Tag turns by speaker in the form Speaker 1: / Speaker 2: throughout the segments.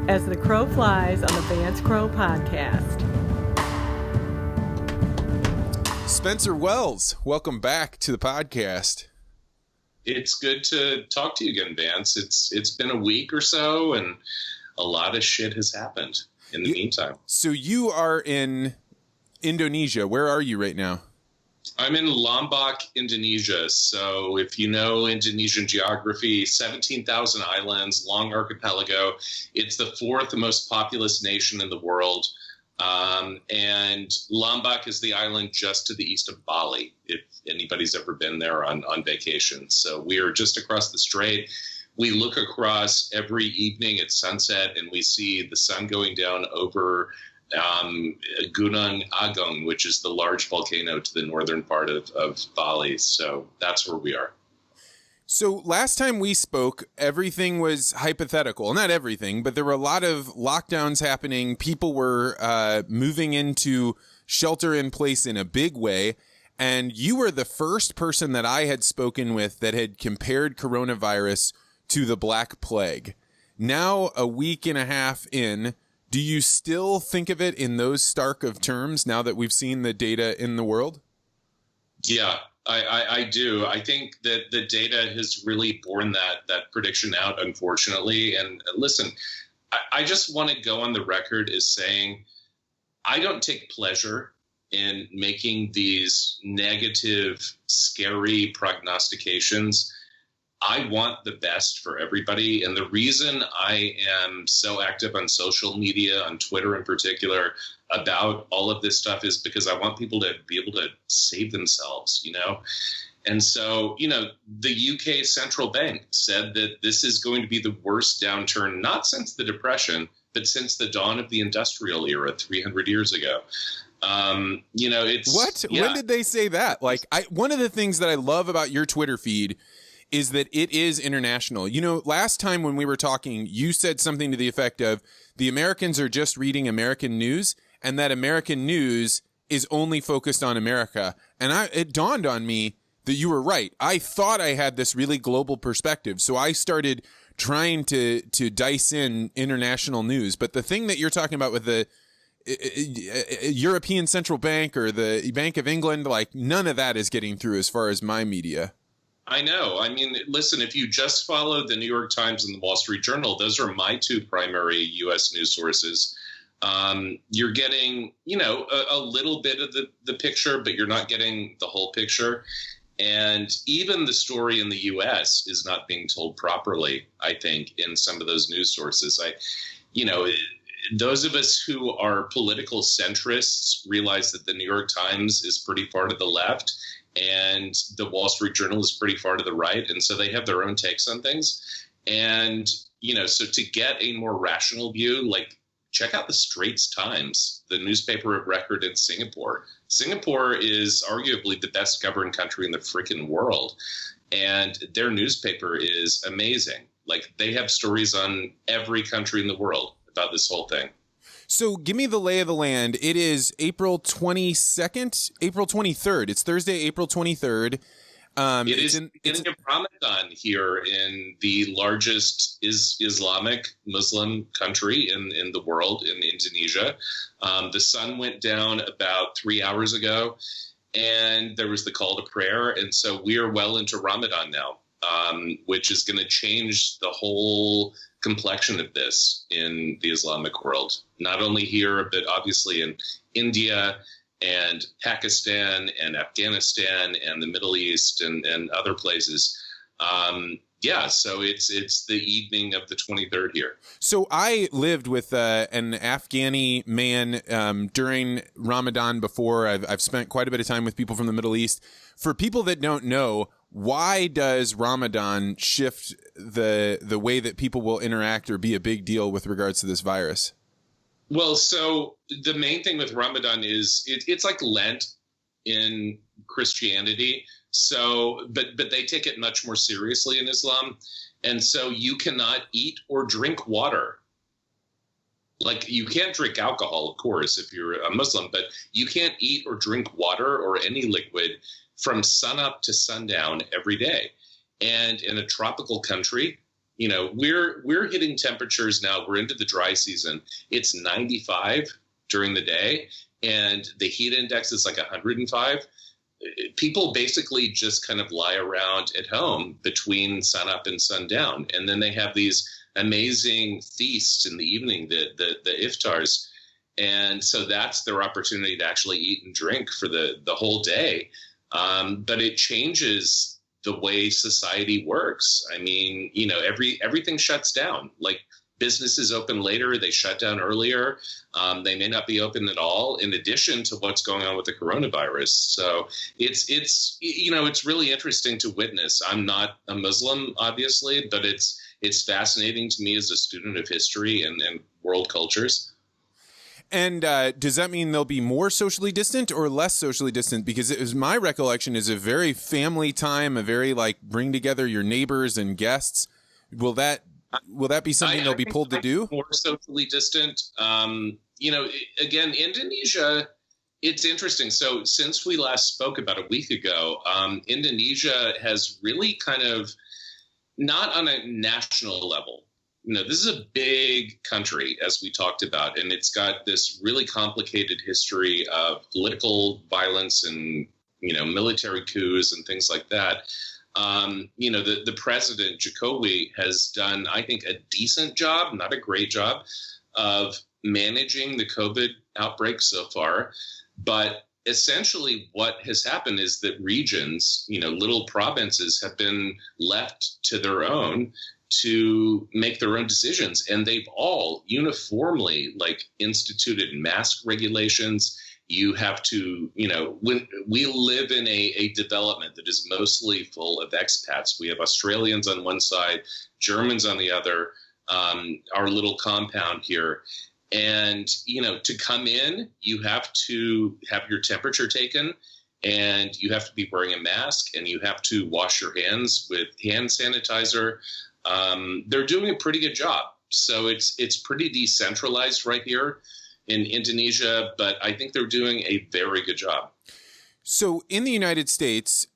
Speaker 1: as the crow flies on the Vance Crow podcast.
Speaker 2: Spencer Wells, welcome back to the podcast.
Speaker 3: It's good to talk to you again, Vance. It's been a week or so, and a lot of shit has happened in the meantime.
Speaker 2: So you are in Indonesia. Where are you right now?
Speaker 3: I'm in Lombok, Indonesia. So if you know Indonesian geography, 17,000 islands, long archipelago. It's the fourth most populous nation in the world. And Lombok is the island just to the east of Bali, if anybody's ever been there on vacation. So we are just across the strait. We look across every evening at sunset, and we see the sun going down over Gunung Agung, which is the large volcano to the northern part of Bali. So that's where we are.
Speaker 2: So last time we spoke, everything was hypothetical. Not everything, but there were a lot of lockdowns happening. People were moving into shelter in place in a big way. And you were the first person that I had spoken with that had compared coronavirus to the Black Plague. Now, a week and a half in, do you still think of it in those stark of terms now that we've seen the data in the world?
Speaker 3: Yeah, I do. I think that the data has really borne that prediction out, unfortunately. And listen, I just want to go on the record as saying I don't take pleasure in making these negative, scary prognostications. I want the best for everybody. And the reason I am so active on social media, on Twitter in particular, about all of this stuff is because I want people to be able to save themselves, you know? And so, you know, the UK central bank said that this is going to be the worst downturn, not since the Depression, but since the dawn of the industrial era 300 years ago. You know, it's...
Speaker 2: What?
Speaker 3: Yeah.
Speaker 2: When did they say that? Like, one of the things that I love about your Twitter feed is that it is international. You know, last time when we were talking, you said something to the effect of the Americans are just reading American news and that American news is only focused on America. And it dawned on me that you were right. I thought I had this really global perspective. So I started trying to dice in international news. But the thing that you're talking about with the European Central Bank or the Bank of England, like none of that is getting through as far as my media.
Speaker 3: I know. I mean, listen, if you just follow the New York Times and the Wall Street Journal, those are my two primary U.S. news sources. You're getting, you know, a little bit of the picture, but you're not getting the whole picture. And even the story in the U.S. is not being told properly, I think, in some of those news sources. You know, those of us who are political centrists realize that the New York Times is pretty far to the left and the Wall Street Journal is pretty far to the right. And so they have their own takes on things. And, you know, so to get a more rational view, like check out the Straits Times, the newspaper of record in Singapore. Singapore is arguably the best governed country in the freaking world. And their newspaper is amazing. Like they have stories on every country in the world about this whole thing.
Speaker 2: So give me the lay of the land. It is April 22nd, April 23rd. It's Thursday, April 23rd.
Speaker 3: It's a Ramadan here in the largest Islamic Muslim country in the world, in Indonesia. The sun went down about 3 hours ago, and there was the call to prayer. And so we are well into Ramadan now, which is going to change the whole complexion of this in the Islamic world, not only here, but obviously in India and Pakistan and Afghanistan and the Middle East and other places. Yeah, so it's the evening of the 23rd here.
Speaker 2: So I lived with an Afghani man during Ramadan before. I've spent quite a bit of time with people from the Middle East. For people that don't know, why does Ramadan shift the way that people will interact or be a big deal with regards to this virus?
Speaker 3: Well, so the main thing with Ramadan is it's like Lent in Christianity. So, but they take it much more seriously in Islam. And so you cannot eat or drink water. Like you can't drink alcohol, of course, if you're a Muslim, but you can't eat or drink water or any liquid from sunup to sundown every day. And in a tropical country, we're hitting temperatures now. We're into the dry season. It's 95 during the day, and the heat index is like 105. People basically just kind of lie around at home between sunup and sundown, and then they have these amazing feasts in the evening, the iftars, and so that's their opportunity to actually eat and drink for the whole day. But it changes the way society works. I mean, everything shuts down. Like, businesses open later, they shut down earlier. They may not be open at all, in addition to what's going on with the coronavirus. So it's really interesting to witness. I'm not a Muslim, obviously, but it's fascinating to me as a student of history and world cultures.
Speaker 2: And does that mean they'll be more socially distant or less socially distant? Because it was my recollection is a very family time, a very bring together your neighbors and guests. Will that be something they'll be pulled to do?
Speaker 3: More socially distant. Again, Indonesia, it's interesting. So since we last spoke about a week ago, Indonesia has really kind of, not on a national level. This is a big country, as we talked about, and it's got this really complicated history of political violence and, military coups and things like that. The president, Jokowi, has done, I think, a decent job, not a great job, of managing the COVID outbreak so far. But essentially what has happened is that regions, little provinces, have been left to their own to make their own decisions. And they've all uniformly instituted mask regulations. You have to, when we live in a development that is mostly full of expats. We have Australians on one side, Germans on the other, our little compound here. And, to come in, you have to have your temperature taken, and you have to be wearing a mask, and you have to wash your hands with hand sanitizer. They're doing a pretty good job. So it's pretty decentralized right here in Indonesia, but I think they're doing a very good job.
Speaker 2: So in the United States,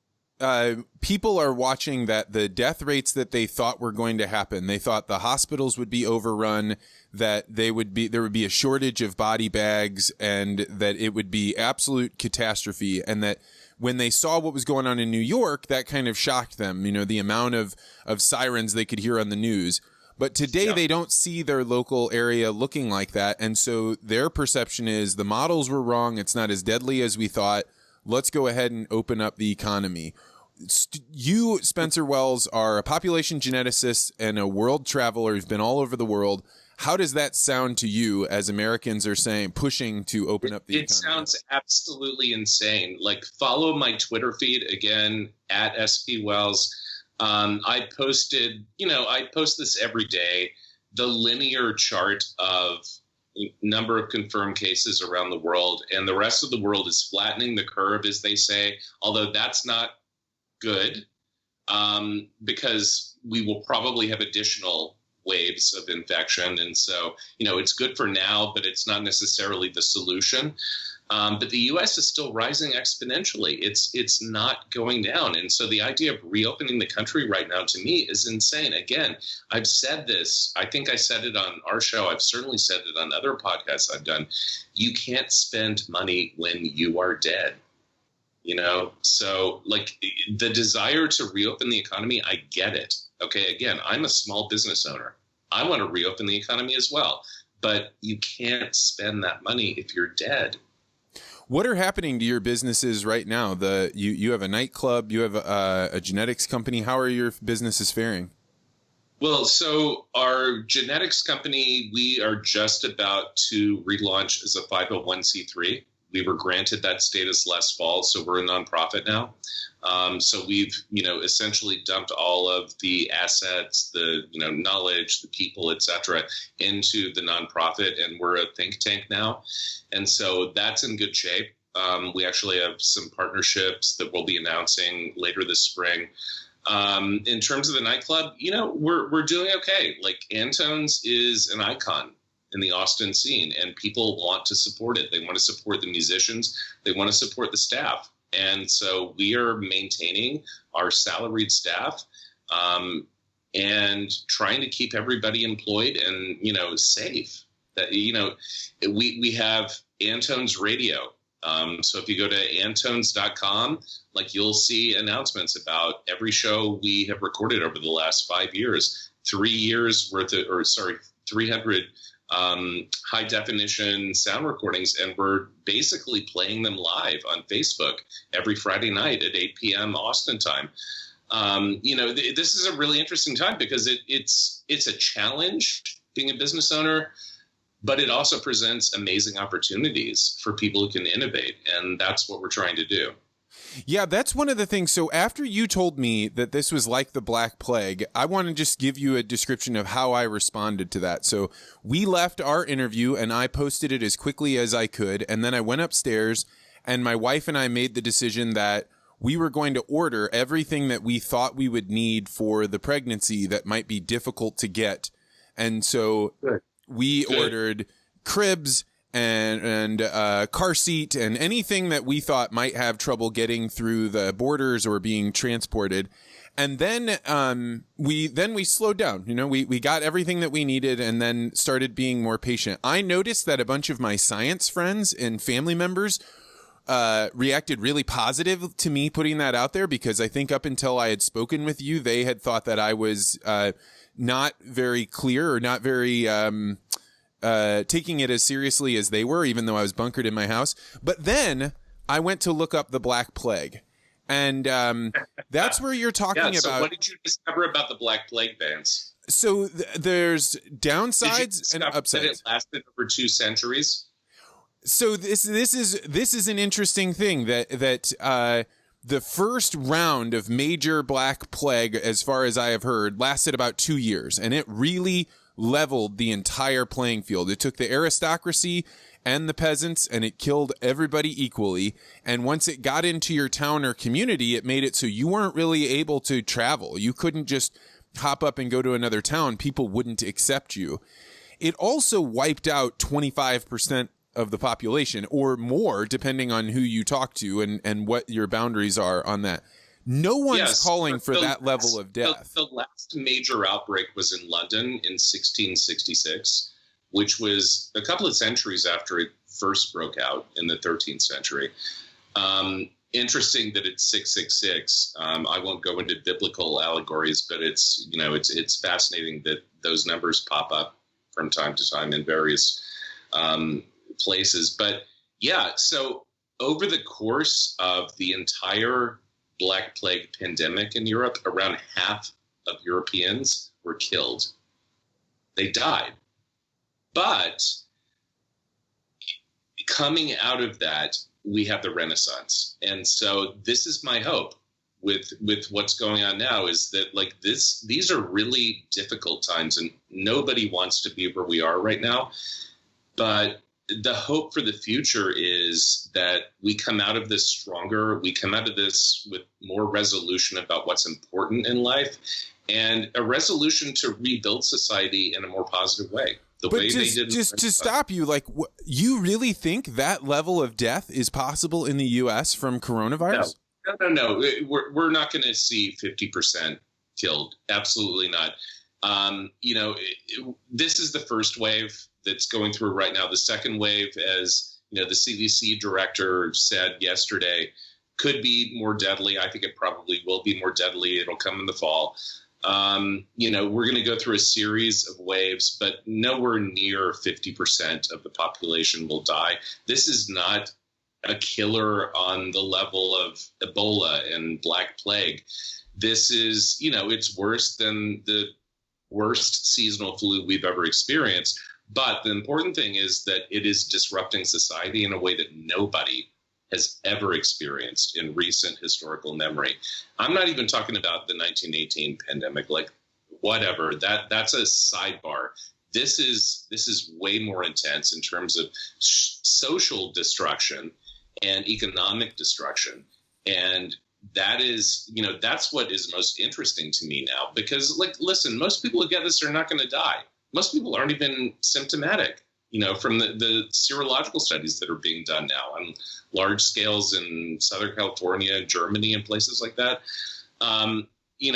Speaker 2: people are watching that the death rates that they thought were going to happen, they thought the hospitals would be overrun, that there would be a shortage of body bags, and that it would be absolute catastrophe, and that when they saw what was going on in New York, that kind of shocked them, the amount of sirens they could hear on the news. But today they don't see their local area looking like that. And so their perception is the models were wrong. It's not as deadly as we thought. Let's go ahead and open up the economy. You, Spencer Wells, are a population geneticist and a world traveler who's been all over the world. How does that sound to you as Americans are pushing to open up the economy? It
Speaker 3: sounds absolutely insane. Follow my Twitter feed again, at SP Wells. I post this every day, the linear chart of number of confirmed cases around the world, and the rest of the world is flattening the curve, as they say, although that's not good, because we will probably have additional waves of infection. And so, it's good for now, but it's not necessarily the solution. But the U.S. is still rising exponentially. It's not going down. And so the idea of reopening the country right now, to me, is insane. Again, I've said this. I think I said it on our show. I've certainly said it on other podcasts I've done. You can't spend money when you are dead. So the desire to reopen the economy, I get it. Okay, again, I'm a small business owner. I want to reopen the economy as well. But you can't spend that money if you're dead.
Speaker 2: What are happening to your businesses right now? You have a nightclub, you have a genetics company. How are your businesses faring?
Speaker 3: Well, so our genetics company, we are just about to relaunch as a 501c3. We were granted that status last fall, so we're a nonprofit now. So we've, essentially dumped all of the assets, the, knowledge, the people, et cetera, into the nonprofit, and we're a think tank now. And so that's in good shape. We actually have some partnerships that we'll be announcing later this spring. In terms of the nightclub, we're doing okay. Antone's is an icon in the Austin scene, and people want to support it. They want to support the musicians. They want to support the staff. And so we are maintaining our salaried staff. and trying to keep everybody employed and, safe. That, we have Antone's Radio. So if you go to antones.com, you'll see announcements about every show we have recorded over the last 5 years, 3 years worth of, 300 high definition sound recordings. And we're basically playing them live on Facebook every Friday night at 8 p.m. Austin time. This is a really interesting time because it's a challenge being a business owner, but it also presents amazing opportunities for people who can innovate. And that's what we're trying to do.
Speaker 2: Yeah, that's one of the things. So after you told me that this was like the Black Plague, I want to just give you a description of how I responded to that. So we left our interview and I posted it as quickly as I could. And then I went upstairs and my wife and I made the decision that we were going to order everything that we thought we would need for the pregnancy that might be difficult to get. And so we ordered cribs and car seat and anything that we thought might have trouble getting through the borders or being transported. And then we slowed down. We got everything that we needed and then started being more patient. I noticed that a bunch of my science friends and family members reacted really positive to me putting that out there, because I think up until I had spoken with you, they had thought that I was not very clear or not very taking it as seriously as they were, even though I was bunkered in my house. But then I went to look up the Black Plague, and that's where you're talking about.
Speaker 3: So what did you discover about the Black Plague, Vance?
Speaker 2: So there's downsides and upsides.
Speaker 3: That it lasted over 2 centuries.
Speaker 2: So this is an interesting thing that the first round of major Black Plague, as far as I have heard, lasted about 2 years, and it really leveled the entire playing field. It took the aristocracy and the peasants and it killed everybody equally. And once it got into your town or community, it made it so you weren't really able to travel. You couldn't just hop up and go to another town. People wouldn't accept you. It also wiped out 25% of the population or more, depending on who you talk to and what your boundaries are on that. No one's calling for that level of death.
Speaker 3: The last major outbreak was in London in 1666, which was a couple of centuries after it first broke out in the 13th century. Interesting that it's 666. I won't go into biblical allegories, but it's fascinating that those numbers pop up from time to time in various places. But yeah, so over the course of the entire Black Plague pandemic in Europe, around half of Europeans were killed. They died. But coming out of that, we have the Renaissance. And so this is my hope with what's going on now, is that these are really difficult times and nobody wants to be where we are right now. But the hope for the future is that we come out of this stronger. We come out of this with more resolution about what's important in life and a resolution to rebuild society in a more positive way.
Speaker 2: Just to stop you, you really think that level of death is possible in the U.S. from coronavirus?
Speaker 3: No. We're not going to see 50% killed. Absolutely not. This is the first wave that's going through right now. The second wave, as the CDC director said yesterday, could be more deadly. I think it probably will be more deadly. It'll come in the fall. We're going to go through a series of waves, but nowhere near 50% of the population will die. This is not a killer on the level of Ebola and Black Plague. This is, it's worse than the worst seasonal flu we've ever experienced. But the important thing is that it is disrupting society in a way that nobody has ever experienced in recent historical memory. I'm not even talking about the 1918 pandemic, whatever. That's a sidebar. This is way more intense in terms of social destruction and economic destruction. And that is, that's what is most interesting to me now, because listen, most people who get this are not going to die. Most people aren't even symptomatic, from the serological studies that are being done now on large scales in Southern California, Germany, and places like that.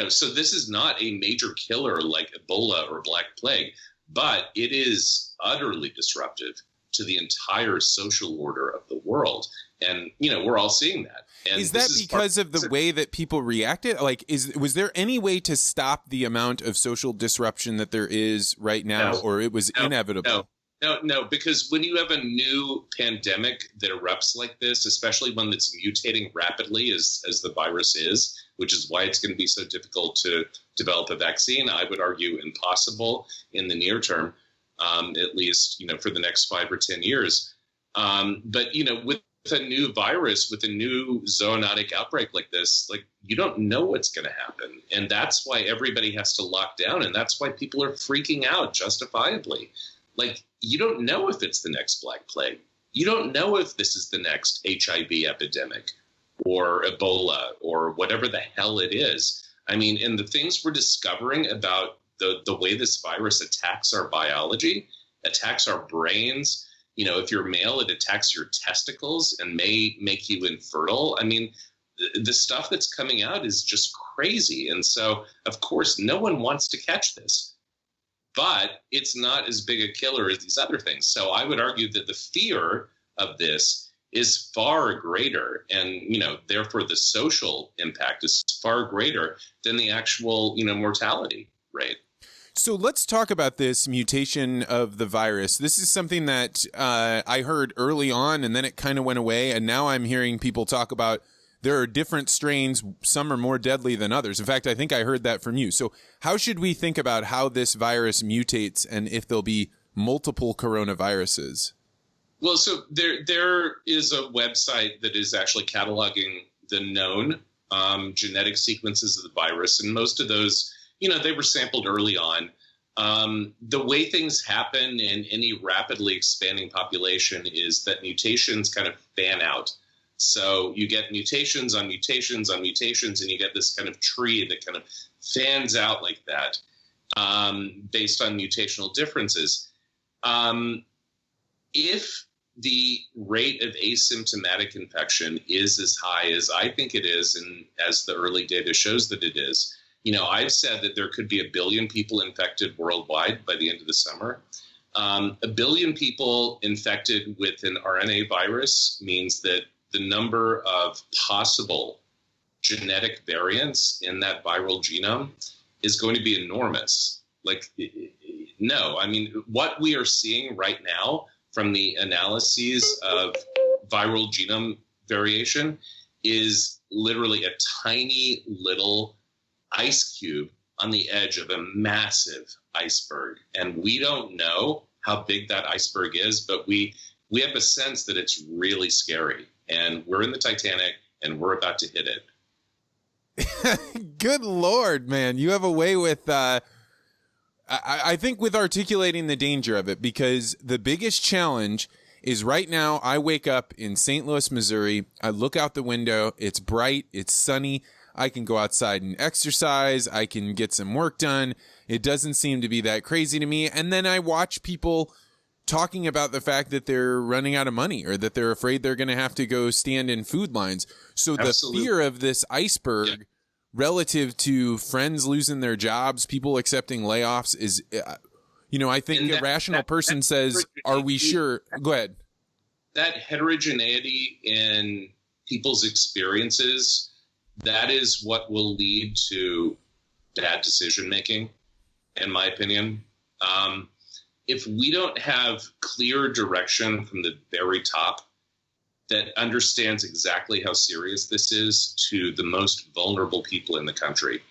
Speaker 3: so this is not a major killer like Ebola or Black Plague, but it is utterly disruptive to the entire social order of the world. And, we're all seeing that. And
Speaker 2: is that because of the way that people reacted? Like, was there any way to stop the amount of social disruption that there is right now, or it was inevitable?
Speaker 3: No, because when you have a new pandemic that erupts like this, especially one that's mutating rapidly as the virus is, which is why it's going to be so difficult to develop a vaccine, I would argue impossible in the near term, at least, for the next 5 or 10 years. But, with a new virus, with a new zoonotic outbreak like this, like, you don't know what's going to happen. And that's why everybody has to lock down. And that's why people are freaking out justifiably. Like, you don't know if it's the next Black Plague. You don't know if this is the next HIV epidemic or Ebola or whatever the hell it is. I mean, and the things we're discovering about the way this virus attacks our biology, attacks our brains. If you're male, it attacks your testicles and may make you infertile. I mean, the stuff that's coming out is just crazy. And so, of course, no one wants to catch this. But it's not as big a killer as these other things. So I would argue that the fear of this is far greater. And, therefore, the social impact is far greater than the actual, mortality rate.
Speaker 2: So let's talk about this mutation of the virus. This is something that I heard early on, and then it kind of went away. And now I'm hearing people talk about there are different strains. Some are more deadly than others. In fact, I think I heard that from you. So how should we think about how this virus mutates and if there'll be multiple coronaviruses?
Speaker 3: Well, so there is a website that is actually cataloging the known genetic sequences of the virus. And most of those, they were sampled early on. The way things happen in any rapidly expanding population is that mutations kind of fan out. So you get mutations on mutations on mutations, and you get this kind of tree that kind of fans out like that based on mutational differences. If the rate of asymptomatic infection is as high as I think it is, and as the early data shows that it is, I've said that there could be 1 billion people infected worldwide by the end of the summer. 1 billion people infected with an RNA virus means that the number of possible genetic variants in that viral genome is going to be enormous. Like, no, I mean, what we are seeing right now from the analyses of viral genome variation is literally a tiny little ice cube on the edge of a massive iceberg. And we don't know how big that iceberg is, but we have a sense that it's really scary. And we're in the Titanic, and we're about to hit
Speaker 2: it. Good Lord, man. You have a way with, I think, with articulating the danger of it, because the biggest challenge is right now I wake up in St. Louis, Missouri. I look out the window. It's bright. It's sunny. I can go outside and exercise. I can get some work done. It doesn't seem to be that crazy to me. And then I watch people talking about the fact that they're running out of money or that they're afraid they're going to have to go stand in food lines. So the fear of this iceberg relative to friends losing their jobs, people accepting layoffs is, I think a rational person says, are we sure? Go ahead.
Speaker 3: That heterogeneity in people's experiences, that is what will lead to bad decision making, in my opinion. If we don't have clear direction from the very top that understands exactly how serious this is to the most vulnerable people in the country,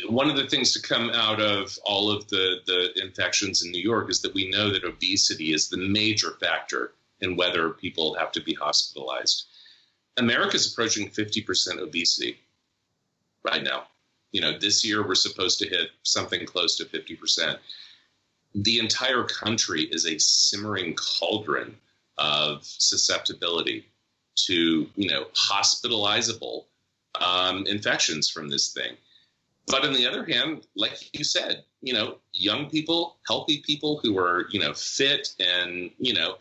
Speaker 3: one of the things to come out of all of the infections in New York is that we know that obesity is the major factor in whether people have to be hospitalized. America's approaching 50% obesity right now. This year we're supposed to hit something close to 50%. The entire country is a simmering cauldron of susceptibility to, hospitalizable infections from this thing. But on the other hand, like you said, young people, healthy people who are, fit and,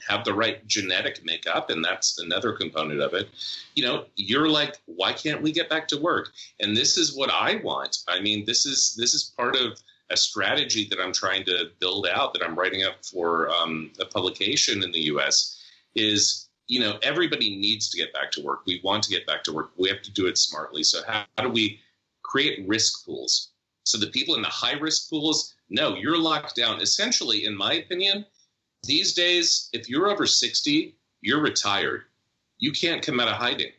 Speaker 3: have the right genetic makeup, and that's another component of it, you're like, why can't we get back to work? And this is what I want. I mean, this is part of a strategy that I'm trying to build out, that I'm writing up for a publication in the U.S. is, everybody needs to get back to work. We want to get back to work. We have to do it smartly. So how do we create risk pools? So the people in the high risk pools, no, you're locked down. Essentially, in my opinion, these days, if you're over 60, you're retired. You can't come out of hiding.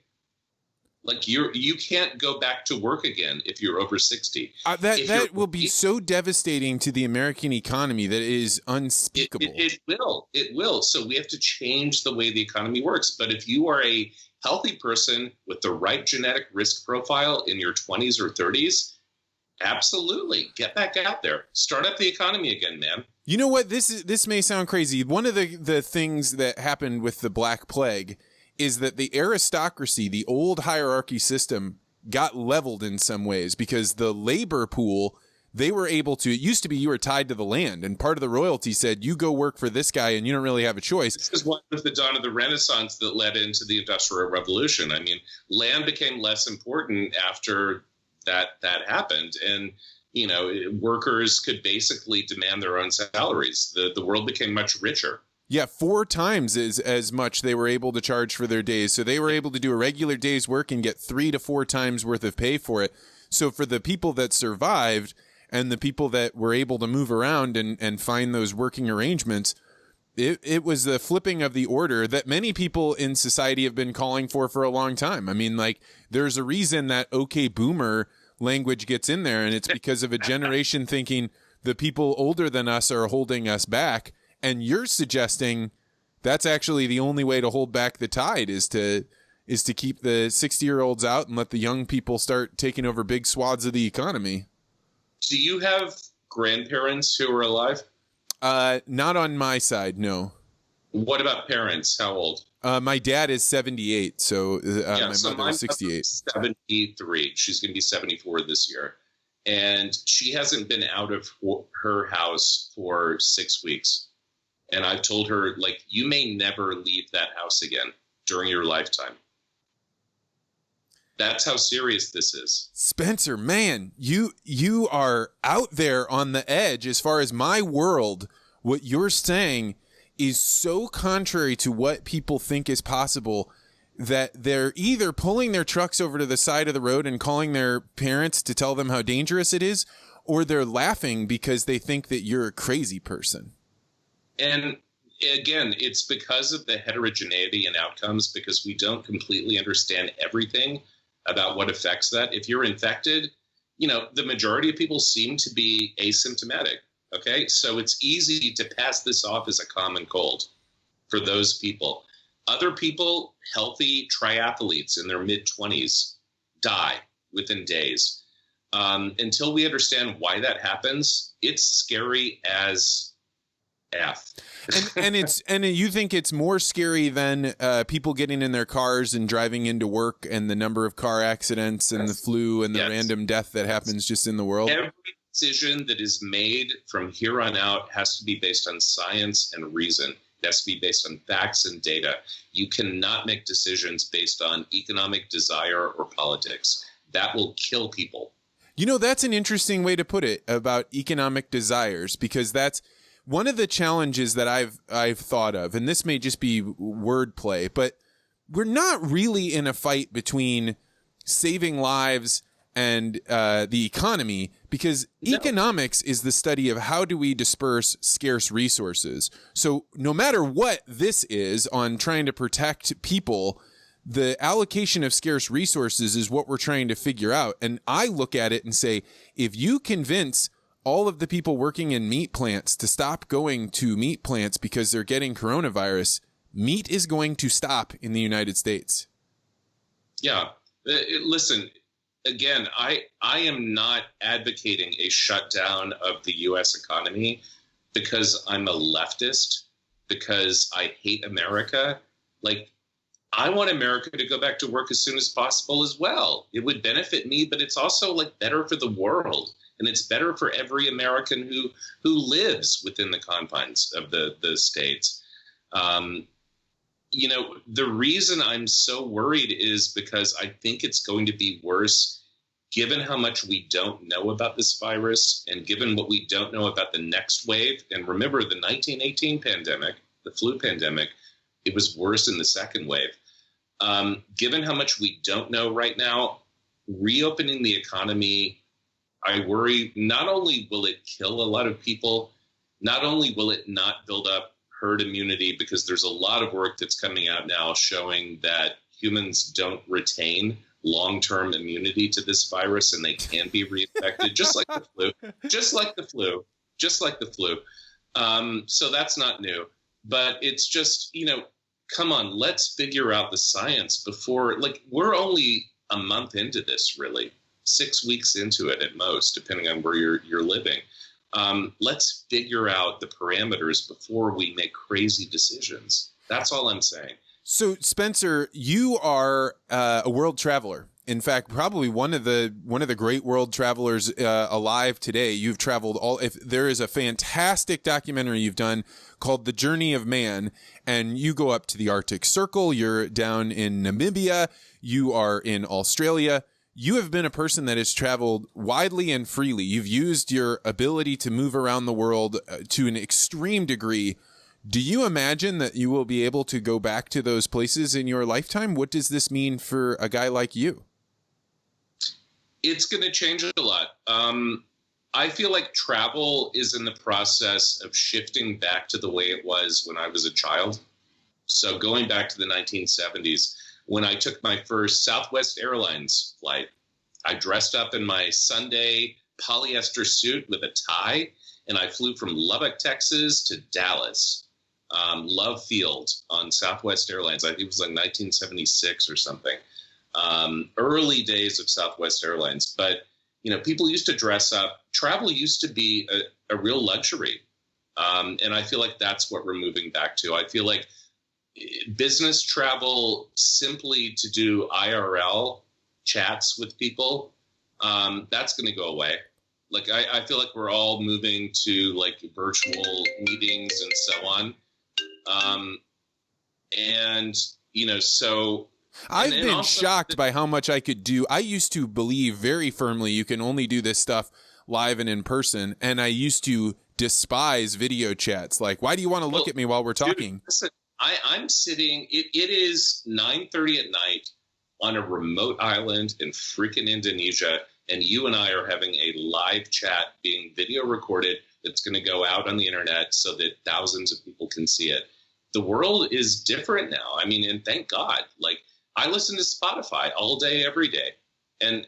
Speaker 3: Like you can't go back to work again if you're over 60.
Speaker 2: That will be so devastating to the American economy that it is unspeakable.
Speaker 3: It will. So we have to change the way the economy works. But if you are a healthy person with the right genetic risk profile in your 20s or 30s, absolutely get back out there. Start up the economy again, man.
Speaker 2: You know what? This may sound crazy. One of the things that happened with the Black Plague is that the aristocracy, the old hierarchy system, got leveled in some ways because the labor pool, they were able to, it used to be you were tied to the land, and part of the royalty said, you go work for this guy and you don't really have a choice.
Speaker 3: This is one of the dawn of the Renaissance that led into the Industrial Revolution. I mean, land became less important after that happened. And, workers could basically demand their own salaries. The world became much richer.
Speaker 2: Yeah, 4 times as much they were able to charge for their days. So they were able to do a regular day's work and get 3 to 4 times worth of pay for it. So for the people that survived and the people that were able to move around and find those working arrangements, it was the flipping of the order that many people in society have been calling for a long time. I mean, like, there's a reason that okay boomer language gets in there, and it's because of a generation thinking the people older than us are holding us back. And you're suggesting that's actually the only way to hold back the tide is to keep the 60-year-olds out and let the young people start taking over big swaths of the economy.
Speaker 3: Do you have grandparents who are alive?
Speaker 2: Not on my side, no.
Speaker 3: What about parents? How old?
Speaker 2: My dad is 78, so my mother is 68.
Speaker 3: 73. She's going to be 74 this year. And she hasn't been out of her house for 6 weeks. And I've told her, like, you may never leave that house again during your lifetime. That's how serious this is.
Speaker 2: Spencer, man, you are out there on the edge as far as my world. What you're saying is so contrary to what people think is possible that they're either pulling their trucks over to the side of the road and calling their parents to tell them how dangerous it is, or they're laughing because they think that you're a crazy person.
Speaker 3: And again, it's because of the heterogeneity in outcomes, because we don't completely understand everything about what affects that. If you're infected, the majority of people seem to be asymptomatic. Okay, so it's easy to pass this off as a common cold for those people. Other people, healthy triathletes in their mid-20s, die within days. Until we understand why that happens, it's scary as F.
Speaker 2: and you think it's more scary than people getting in their cars and driving into work and the number of car accidents and the flu and the random death that happens just in the world?
Speaker 3: Every decision that is made from here on out has to be based on science and reason. It has to be based on facts and data. You cannot make decisions based on economic desire or politics. That will kill people.
Speaker 2: That's an interesting way to put it about economic desires, because that's one of the challenges that I've thought of, and this may just be wordplay, but we're not really in a fight between saving lives and the economy, because economics is the study of how do we disperse scarce resources. So no matter what this is on trying to protect people, the allocation of scarce resources is what we're trying to figure out. And I look at it and say, if you convince all of the people working in meat plants to stop going to meat plants because they're getting coronavirus, meat is going to stop in the United States.
Speaker 3: Yeah. Listen, again, I am not advocating a shutdown of the U.S. economy because I'm a leftist, because I hate America. Like, I want America to go back to work as soon as possible as well. It would benefit me, but it's also like better for the world. And it's better for every American who lives within the confines of the states. The reason I'm so worried is because I think it's going to be worse given how much we don't know about this virus and given what we don't know about the next wave. And remember the 1918 pandemic, the flu pandemic, it was worse in the second wave. Given how much we don't know right now, reopening the economy, I worry not only will it kill a lot of people, not only will it not build up herd immunity, because there's a lot of work that's coming out now showing that humans don't retain long-term immunity to this virus and they can be reinfected, just like the flu. So that's not new. But it's just, come on, let's figure out the science before, we're only a month into this, really, 6 weeks into it at most, depending on where you're living. Let's figure out the parameters before we make crazy decisions. That's all I'm saying.
Speaker 2: So, Spencer, you are a world traveler. In fact, probably one of the great world travelers alive today. You've traveled there is a fantastic documentary you've done called The Journey of Man, and you go up to the Arctic Circle, you're down in Namibia, you are in Australia. You have been a person that has traveled widely and freely. You've used your ability to move around the world to an extreme degree. Do you imagine that you will be able to go back to those places in your lifetime? What does this mean for a guy like you?
Speaker 3: It's going to change a lot. I feel like travel is in the process of shifting back to the way it was when I was a child. So going back to the 1970s, when I took my first Southwest Airlines flight, I dressed up in my Sunday polyester suit with a tie, and I flew from Lubbock, Texas to Dallas, Love Field on Southwest Airlines. I think it was like 1976 or something. Early days of Southwest Airlines. But, people used to dress up. Travel used to be a real luxury. And I feel like that's what we're moving back to. I feel like business travel simply to do IRL chats with people, that's going to go away. I feel like we're all moving to virtual meetings and so on. So
Speaker 2: I've been shocked by how much I could do. I used to believe very firmly you can only do this stuff live and in person. And I used to despise video chats. Why do you want to look at me while we're talking?
Speaker 3: Dude, listen, I'm sitting, it is 9:30 at night on a remote island in freaking Indonesia. And you and I are having a live chat being video recorded that's going to go out on the internet so that thousands of people can see it. The world is different now. I mean, and thank God. I listen to Spotify all day, every day. And,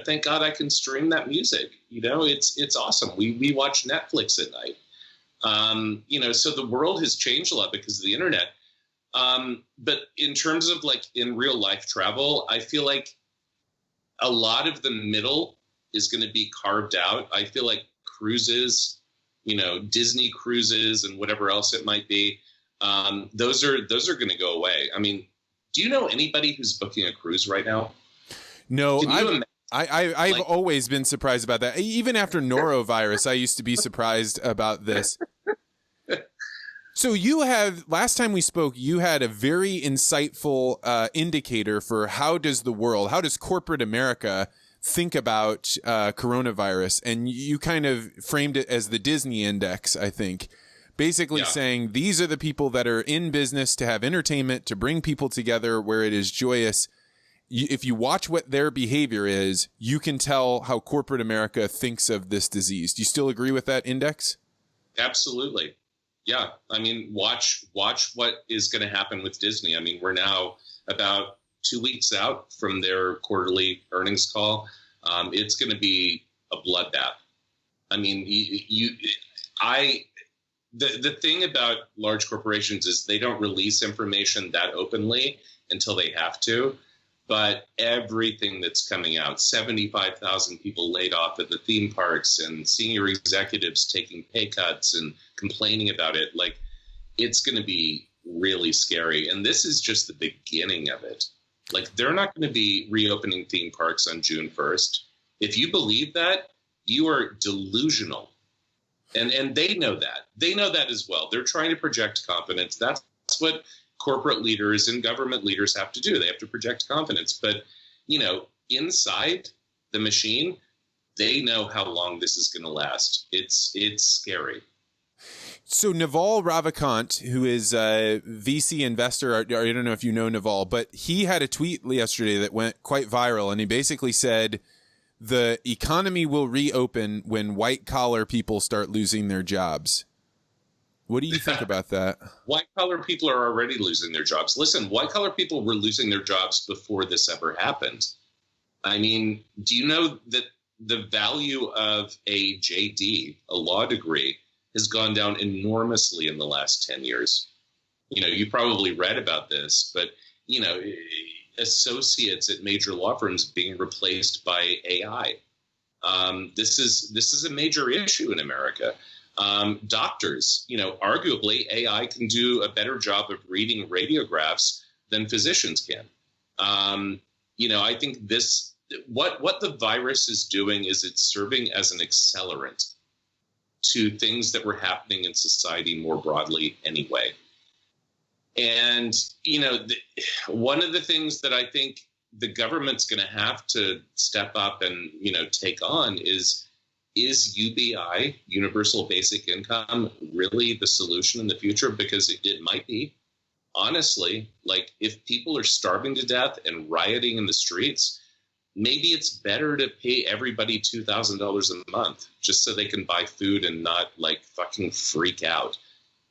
Speaker 3: thank God I can stream that music. It's awesome. We watch Netflix at night. So the world has changed a lot because of the internet. But in terms of in real life travel, I feel like a lot of the middle is going to be carved out. I feel like cruises, Disney cruises and whatever else it might be, those are going to go away. I mean, do you know anybody who's booking a cruise right now?
Speaker 2: No, I've always been surprised about that. Even after norovirus, I used to be surprised about this. So last time we spoke, you had a very insightful indicator for how does corporate America think about coronavirus? And you kind of framed it as the Disney index, I think. Basically saying these are the people that are in business to have entertainment, to bring people together where it is joyous. If you watch what their behavior is, you can tell how corporate America thinks of this disease. Do you still agree with that index?
Speaker 3: Absolutely. Yeah. I mean, watch what is going to happen with Disney. I mean, we're now about 2 weeks out from their quarterly earnings call. It's going to be a bloodbath. I mean, The thing about large corporations is they don't release information that openly until they have to. But everything that's coming out, 75,000 people laid off at the theme parks and senior executives taking pay cuts and complaining about it, it's going to be really scary. And this is just the beginning of it. Like, they're not going to be reopening theme parks on June 1st. If you believe that, you are delusional. And they know that. They know that as well. They're trying to project confidence. That's what corporate leaders and government leaders have to do. They have to project confidence. But, inside the machine, they know how long this is going to last. It's scary.
Speaker 2: So Naval Ravikant, who is a VC investor, I don't know if you know Naval, but he had a tweet yesterday that went quite viral, and he basically said the economy will reopen when white-collar people start losing their jobs. What do you think about that?
Speaker 3: White-collar people are already losing their jobs. Listen, white-collar people were losing their jobs before this ever happened. I mean, do you know that the value of a JD, a law degree, has gone down enormously in the last 10 years. You probably read about this, but, associates at major law firms being replaced by AI. This is a major issue in America. Doctors, arguably AI can do a better job of reading radiographs than physicians can. I think what the virus is doing is it's serving as an accelerant to things that were happening in society more broadly anyway. And, one of the things that I think the government's going to have to step up and, take on is UBI, Universal Basic Income, really the solution in the future? Because it might be. Honestly, like, if people are starving to death and rioting in the streets, maybe it's better to pay everybody $2,000 a month just so they can buy food and not fucking freak out,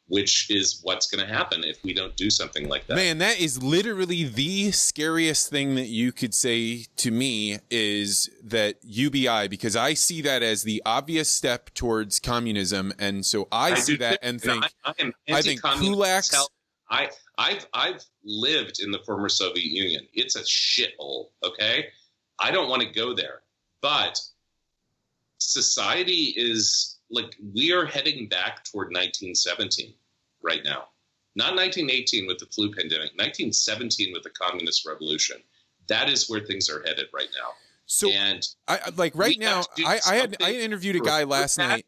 Speaker 3: which is what's going to happen if we don't do something like that.
Speaker 2: Man, that is literally the scariest thing that you could say to me, is that UBI, because I see that as the obvious step towards communism. And so I see that and think, I think kulaks.
Speaker 3: I've lived in the former Soviet Union. It's a shithole. Okay. I don't want to go there, but society is we are heading back toward 1917 right now. Not 1918 with the flu pandemic, 1917 with the communist revolution. That is where things are headed right now.
Speaker 2: So, and I interviewed a guy last night.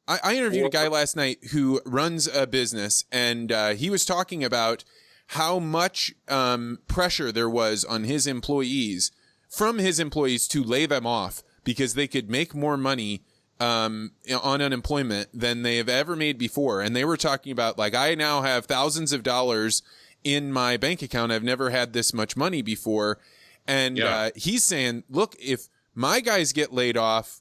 Speaker 2: I interviewed a guy last night who runs a business, and he was talking about how much pressure there was on from his employees to lay them off because they could make more money on unemployment than they have ever made before. And they were talking about, I now have thousands of dollars in my bank account. I've never had this much money before. And he's saying, look, if my guys get laid off,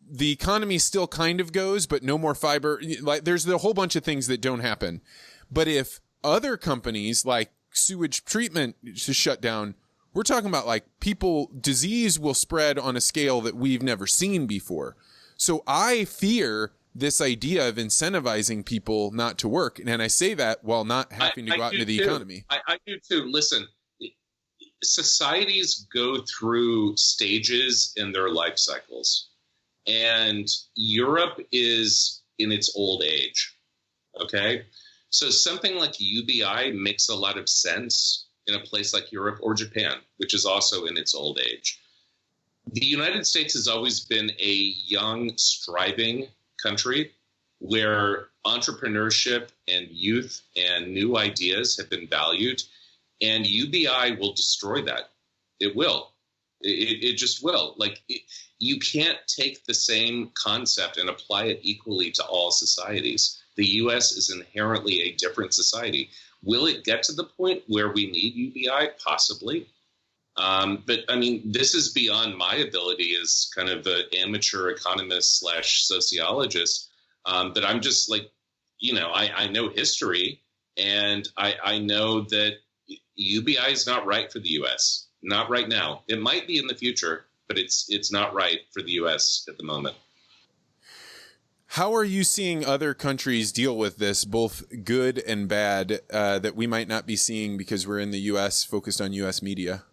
Speaker 2: the economy still kind of goes, but no more fiber. There's a whole bunch of things that don't happen. But if other companies like sewage treatment is shut down, we're talking about disease will spread on a scale that we've never seen before. So I fear this idea of incentivizing people not to work. And I say that while not having to go out into the economy.
Speaker 3: I do too. Listen, societies go through stages in their life cycles. And Europe is in its old age. Okay. So something like UBI makes a lot of sense in a place like Europe or Japan, which is also in its old age. The United States has always been a young, striving country where entrepreneurship and youth and new ideas have been valued, and UBI will destroy that. It will. It just will. You can't take the same concept and apply it equally to all societies. The U.S. is inherently a different society. Will it get to the point where we need UBI? Possibly. But I mean, this is beyond my ability as kind of an amateur economist / sociologist. But I'm just I know history, and I know that UBI is not right for the U.S. Not right now. It might be in the future, but it's not right for the U.S. at the moment.
Speaker 2: How are you seeing other countries deal with this, both good and bad, that we might not be seeing because we're in the U.S., focused on U.S. media?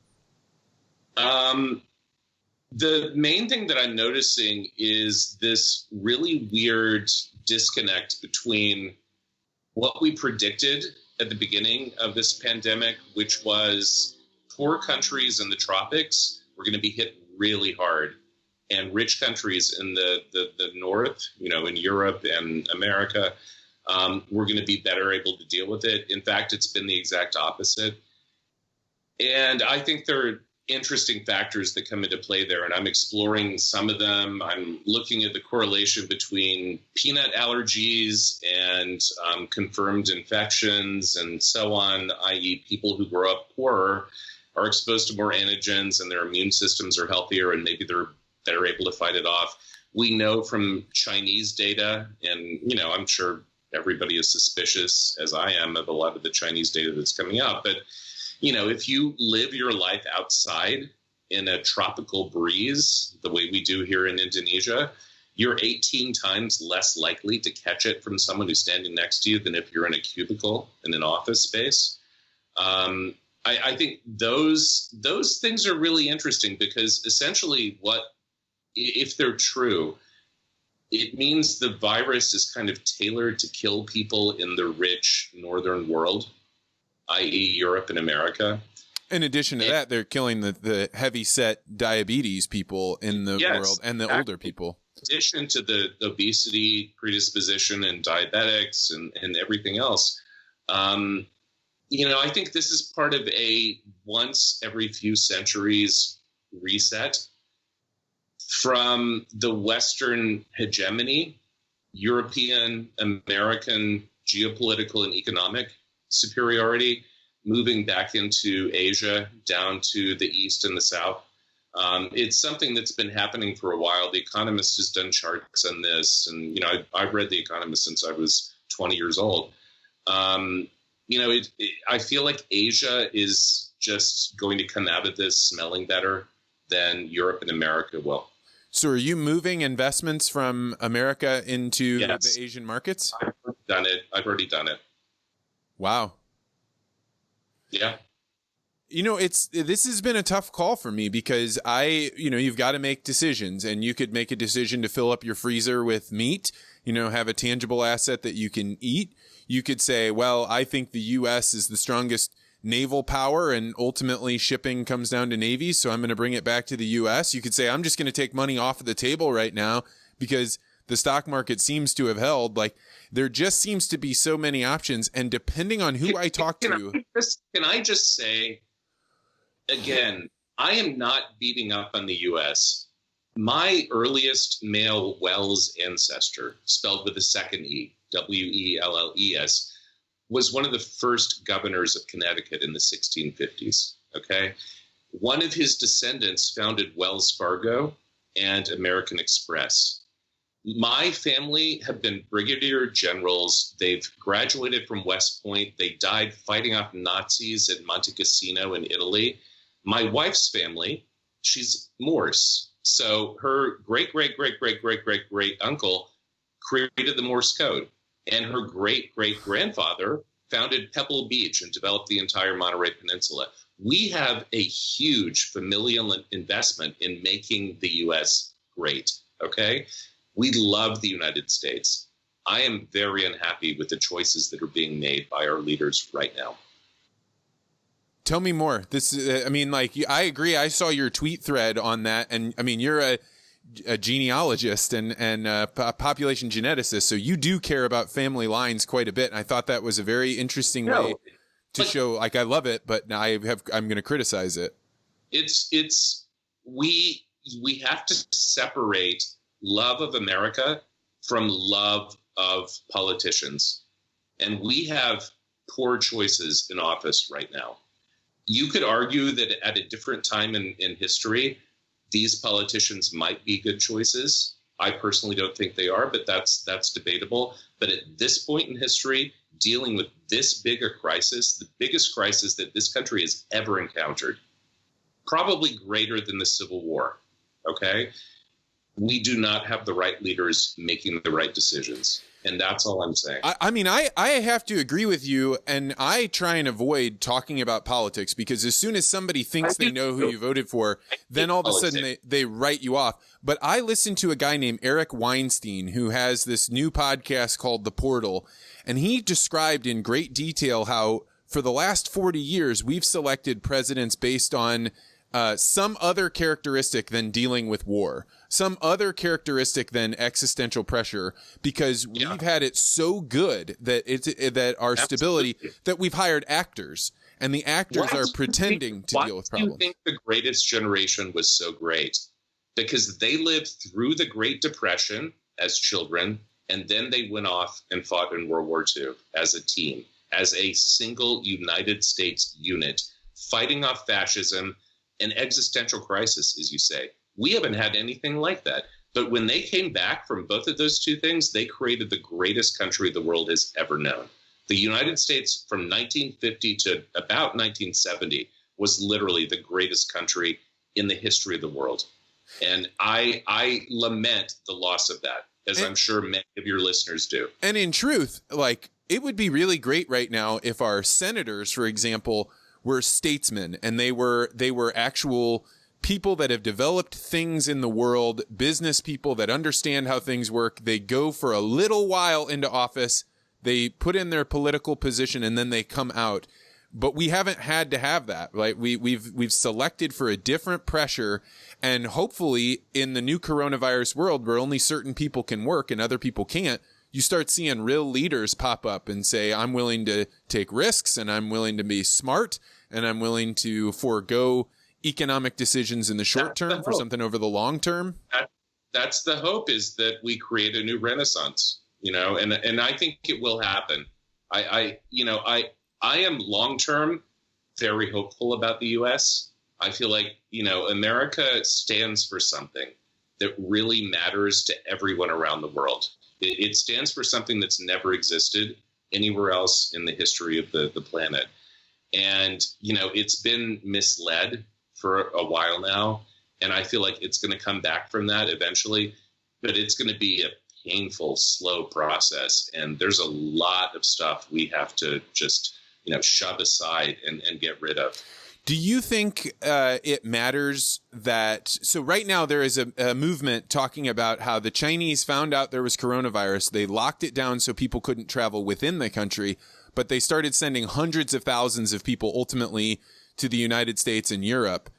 Speaker 3: The main thing that I'm noticing is this really weird disconnect between what we predicted at the beginning of this pandemic, which was poor countries in the tropics were going to be hit really hard. And rich countries in the north, in Europe and America, were going to be better able to deal with it. In fact, it's been the exact opposite. And I think there are interesting factors that come into play there, and I'm exploring some of them. I'm looking at the correlation between peanut allergies and confirmed infections and so on, i.e. people who grow up poorer are exposed to more antigens and their immune systems are healthier and maybe they're better able to fight it off. We know from Chinese data, and, I'm sure everybody is suspicious, as I am, of a lot of the Chinese data that's coming out. But, if you live your life outside in a tropical breeze, the way we do here in Indonesia, you're 18 times less likely to catch it from someone who's standing next to you than if you're in a cubicle in an office space. I think those things are really interesting because essentially if they're true, it means the virus is kind of tailored to kill people in the rich northern world, i.e. Europe and America.
Speaker 2: In addition to that, they're killing the heavy-set diabetes people in the world and the older people.
Speaker 3: In addition to the obesity predisposition and diabetics and everything else. I think this is part of a once every few centuries reset from the Western hegemony, European, American geopolitical and economic superiority, moving back into Asia, down to the East and the South. It's something that's been happening for a while. The Economist has done charts on this. And, I've read The Economist since I was 20 years old. I feel like Asia is just going to come out of this smelling better than Europe and America will.
Speaker 2: So are you moving investments from America into the Asian markets?
Speaker 3: I've already done it.
Speaker 2: Wow.
Speaker 3: Yeah.
Speaker 2: This has been a tough call for me because you've got to make decisions, and you could make a decision to fill up your freezer with meat, have a tangible asset that you can eat. You could say, well, I think the U.S. is the strongest naval power and ultimately shipping comes down to navies, so I'm going to bring it back to the U.S. You could say, I'm just going to take money off of the table right now because the stock market seems to have held. Like, there just seems to be so many options, and depending on who I talk to...
Speaker 3: Can I just say, again, I am not beating up on the U.S. My earliest male Wells ancestor, spelled with a second E, W-E-L-L-E-S, was one of the first governors of Connecticut in the 1650s, okay? One of his descendants founded Wells Fargo and American Express. My family have been brigadier generals. They've graduated from West Point. They died fighting off Nazis at Monte Cassino in Italy. My wife's family, she's Morse. So her great-great-great-great-great-great-great uncle created the Morse code. And her great-great-grandfather founded Pebble Beach and developed the entire Monterey Peninsula. We have a huge familial investment in making the U.S. great, okay? We love the United States. I am very unhappy with the choices that are being made by our leaders right now.
Speaker 2: Tell me more. I agree. I saw your tweet thread on that. And you're a genealogist and a population geneticist, so you do care about family lines quite a bit. And I thought that was a very interesting way to show, I love it, but now I'm going to criticize it.
Speaker 3: We have to separate love of America from love of politicians. And we have poor choices in office right now. You could argue that at a different time in history, these politicians might be good choices. I personally don't think they are, but that's debatable. But at this point in history, dealing with this big a crisis, the biggest crisis that this country has ever encountered, probably greater than the Civil War, okay? We do not have the right leaders making the right decisions. And that's all I'm saying.
Speaker 2: I mean, I have to agree with you, and I try and avoid talking about politics because as soon as somebody thinks they know who you voted for, then all of a sudden they write you off. But I listened to a guy named Eric Weinstein who has this new podcast called The Portal, and he described in great detail how for the last 40 years we've selected presidents based on some other characteristic than dealing with war, some other characteristic than existential pressure, because we've had it so good that that our stability that we've hired actors, and the actors are pretending to deal with problems.
Speaker 3: Why do you think the greatest generation was so great? Because they lived through the Great Depression as children, and then they went off and fought in World War II as a team, as a single United States unit, fighting off fascism. An existential crisis, as you say. We haven't had anything like that. But when they came back from both of those two things, they created the greatest country the world has ever known. The United States from 1950 to about 1970 was literally the greatest country in the history of the world. And I lament the loss of that, as I'm sure many of your listeners do.
Speaker 2: And in truth, like, it would be really great right now if our senators, for example, were statesmen, and they were actual people that have developed things in the world, business people that understand how things work. They go for a little while into office, they put in their political position, and then they come out. But we haven't had to have that, right? We've selected for a different pressure, and hopefully in the new coronavirus world where only certain people can work and other people can't, you start seeing real leaders pop up and say, I'm willing to take risks, and I'm willing to be smart, and I'm willing to forego economic decisions in the short term for something over the long term.
Speaker 3: That's the hope, is that we create a new renaissance, and I think it will happen. I am long term very hopeful about the U.S. I feel like, America stands for something that really matters to everyone around the world. It stands for something that's never existed anywhere else in the history of the planet. And, it's been misled for a while now. And I feel like it's going to come back from that eventually. But it's going to be a painful, slow process. And there's a lot of stuff we have to just, shove aside and get rid of.
Speaker 2: Do you think it matters that, so right now there is a movement talking about how the Chinese found out there was coronavirus. They locked it down so people couldn't travel within the country, but they started sending hundreds of thousands of people ultimately to the United States and Europe.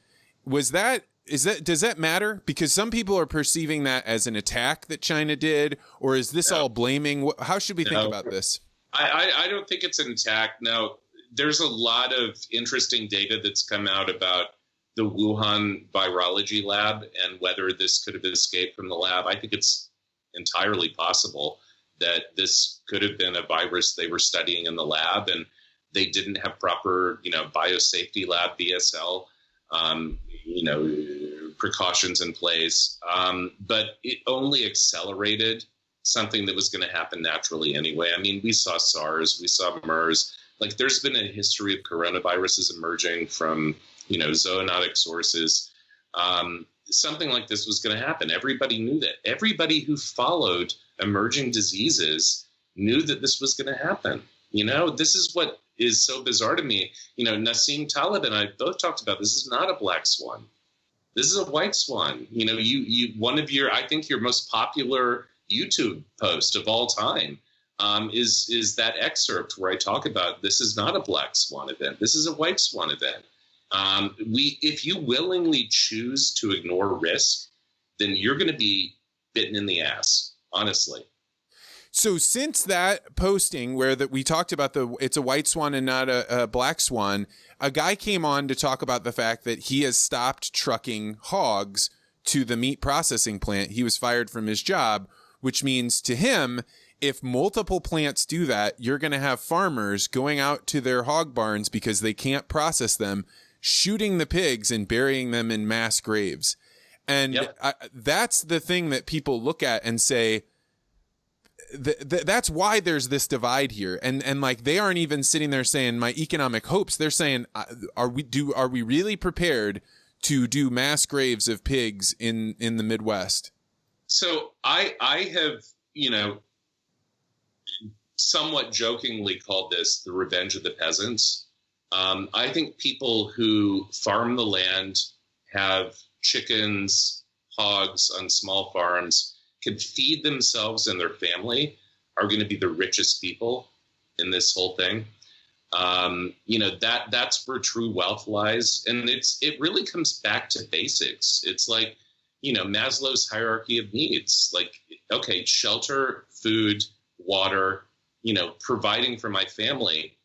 Speaker 2: Does that matter? Because some people are perceiving that as an attack that China did, or is this all blaming? How should we think about this?
Speaker 3: I don't think it's an attack. Now, there's a lot of interesting data that's come out about the Wuhan virology lab and whether this could have escaped from the lab. I think it's entirely possible that this could have been a virus they were studying in the lab, and they didn't have proper, biosafety lab, BSL, precautions in place. But it only accelerated something that was going to happen naturally anyway. I mean, we saw SARS, we saw MERS. Like, there's been a history of coronaviruses emerging from, zoonotic sources. Something like this was going to happen. Everybody knew that. Everybody who followed emerging diseases knew that this was going to happen. This is what is so bizarre to me. Nassim Taleb and I both talked about this is not a black swan. This is a white swan. I think your most popular YouTube post of all time is that excerpt where I talk about this is not a black swan event. This is a white swan event. If you willingly choose to ignore risk, then you're going to be bitten in the ass, honestly.
Speaker 2: So since that posting where we talked about it's a white swan and not a black swan, a guy came on to talk about the fact that he has stopped trucking hogs to the meat processing plant. He was fired from his job, which means to him, if multiple plants do that, you're going to have farmers going out to their hog barns because they can't process them, shooting the pigs and burying them in mass graves. And that's the thing that people look at and say, that's why there's this divide here. And like, they aren't even sitting there saying my economic hopes. They're saying, are we really prepared to do mass graves of pigs in the Midwest?
Speaker 3: So I have, somewhat jokingly called this the revenge of the peasants. I think people who farm the land, have chickens, hogs on small farms, can feed themselves and their family, are going to be the richest people in this whole thing. That's where true wealth lies. And it really comes back to basics. It's like, Maslow's hierarchy of needs, like, okay, shelter, food, water, providing for my family.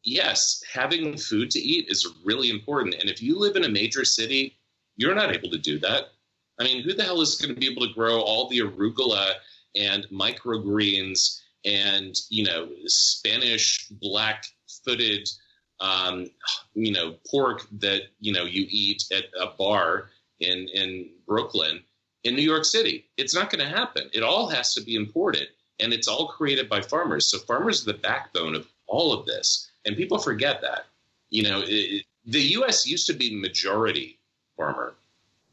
Speaker 3: Yes, having food to eat is really important. And if you live in a major city, you're not able to do that. I mean, who the hell is going to be able to grow all the arugula and microgreens and, Spanish black-footed, pork that, you eat at a bar in Brooklyn, in New York City? It's not going to happen. It all has to be imported, and it's all created by farmers. So farmers are the backbone of all of this, and people forget that. The U.S. used to be majority farmer.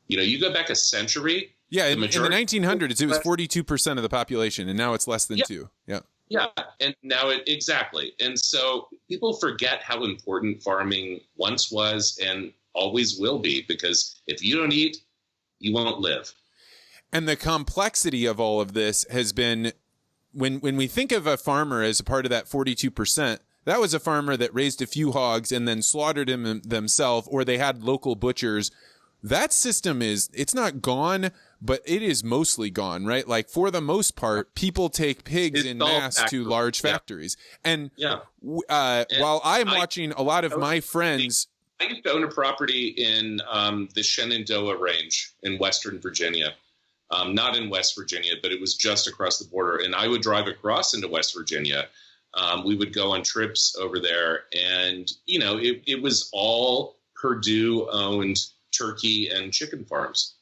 Speaker 3: You go back a century.
Speaker 2: Yeah, in the 1900s, it was 42% of the population, and now it's less than 2. Yeah.
Speaker 3: Yeah, and now exactly. And so people forget how important farming once was and always will be, because if you don't eat, you won't live.
Speaker 2: And the complexity of all of this has been, when we think of a farmer as a part of that 42%, that was a farmer that raised a few hogs and then slaughtered them themselves, or they had local butchers. That system it's not gone, but it is mostly gone, right? Like, for the most part, people take pigs in mass to large factories. And while I'm watching a lot of my friends...
Speaker 3: I used to own a property in the Shenandoah Range in Western Virginia. Not in West Virginia, but it was just across the border. And I would drive across into West Virginia. We would go on trips over there. And, it was all Purdue-owned turkey and chicken farms.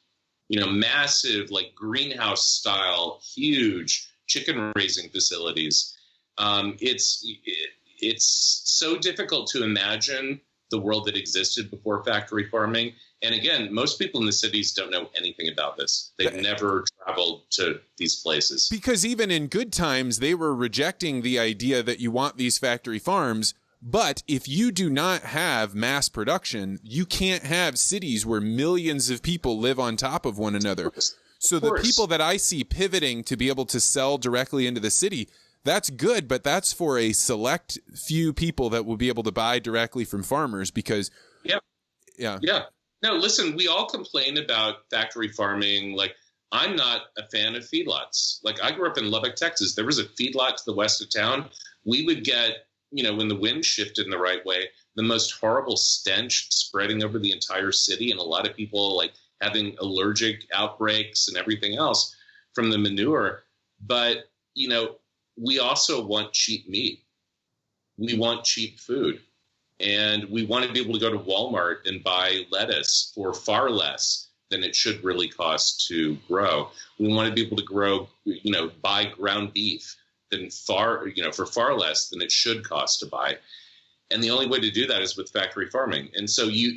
Speaker 3: Massive, like, greenhouse style, huge chicken raising facilities. It's so difficult to imagine the world that existed before factory farming. And again, most people in the cities don't know anything about this. They've never traveled to these places.
Speaker 2: Because even in good times, they were rejecting the idea that you want these factory farms. But if you do not have mass production, you can't have cities where millions of people live on top of one another. So the people that I see pivoting to be able to sell directly into the city, that's good, but that's for a select few people that will be able to buy directly from farmers, because... Yeah. No, listen, we all complain about factory farming. Like, I'm not a fan of feedlots. Like, I grew up in Lubbock, Texas. There was a feedlot to the west of town. We would get... when the wind shifted in the right way, the most horrible stench spreading over the entire city, and a lot of people like having allergic outbreaks and everything else from the manure. But, we also want cheap meat. We want cheap food. And we want to be able to go to Walmart and buy lettuce for far less than it should really cost to grow. We want to be able to grow, buy ground beef for far less than it should cost to buy. And the only way to do that is with factory farming. And so you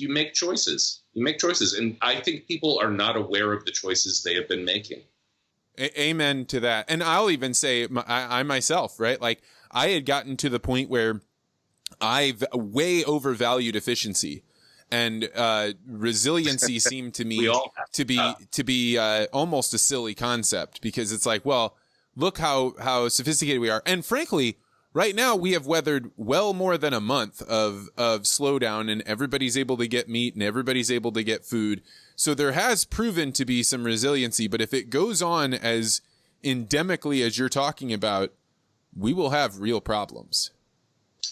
Speaker 2: make choices. And I think people are not aware of the choices they have been making. Amen to that. And I'll even say I myself, right? Like, I had gotten to the point where I've way overvalued efficiency, and resiliency seemed to me to be almost a silly concept, because it's like, well, look how sophisticated we are. And frankly, right now we have weathered well more than a month of slowdown, and everybody's able to get meat and everybody's able to get food. So there has proven to be some resiliency, but if it goes on as endemically as you're talking about, we will have real problems.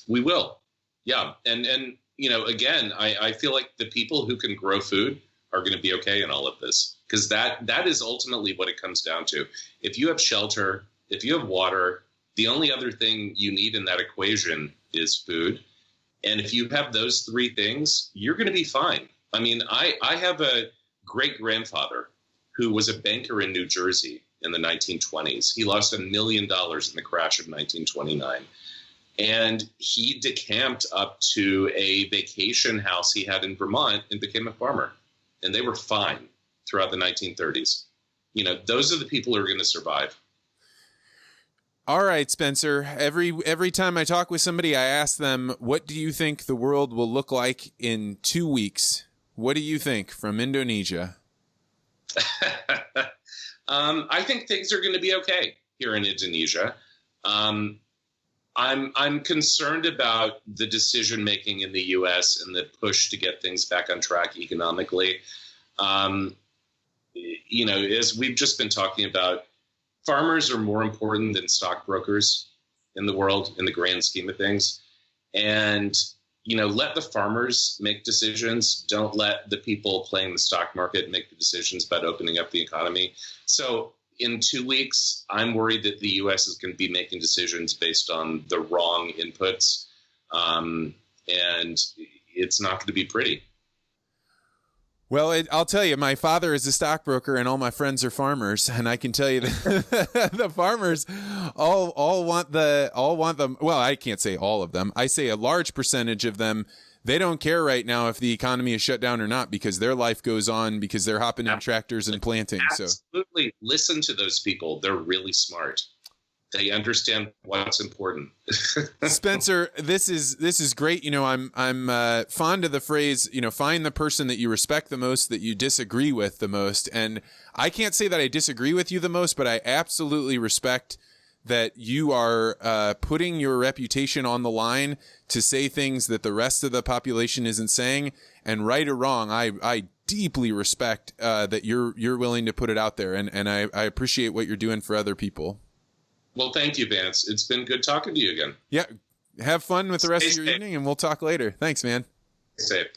Speaker 3: We will. Yeah. And again, I feel like the people who can grow food are going to be okay in all of this, because that is ultimately what it comes down to. If you have shelter, if you have water, the only other thing you need in that equation is food. And if you have those three things, you're going to be fine. I mean, I have a great-grandfather who was a banker in New Jersey in the 1920s. He lost $1 million in the crash of 1929. And he decamped up to a vacation house he had in Vermont and became a farmer. And they were fine throughout the 1930s. Those are the people who are going to survive.
Speaker 2: All right, Spencer. Every time I talk with somebody, I ask them, what do you think the world will look like in 2 weeks? What do you think from Indonesia?
Speaker 3: I think things are going to be okay here in Indonesia. I'm concerned about the decision making in the U.S. and the push to get things back on track economically. As we've just been talking about, farmers are more important than stockbrokers in the world in the grand scheme of things. And, let the farmers make decisions. Don't let the people playing the stock market make the decisions about opening up the economy. So in 2 weeks, I'm worried that the U.S. is going to be making decisions based on the wrong inputs. And it's not going to be pretty.
Speaker 2: Well, I'll tell you, my father is a stockbroker and all my friends are farmers. And I can tell you that the farmers all want them. Well, I can't say all of them. I say a large percentage of them. They don't care right now if the economy is shut down or not because their life goes on because they're hopping in tractors and planting.
Speaker 3: Absolutely. So listen to those people. They're really smart. They understand what's important.
Speaker 2: Spencer, this is great. I'm fond of the phrase, find the person that you respect the most, that you disagree with the most. And I can't say that I disagree with you the most, but I absolutely respect that you are putting your reputation on the line to say things that the rest of the population isn't saying. And right or wrong, I deeply respect that you're willing to put it out there. And I appreciate what you're doing for other people.
Speaker 3: Well, thank you, Vance. It's been good talking to you again.
Speaker 2: Yeah. Have fun with the rest of your evening, and we'll talk later. Thanks, man.
Speaker 3: Stay safe.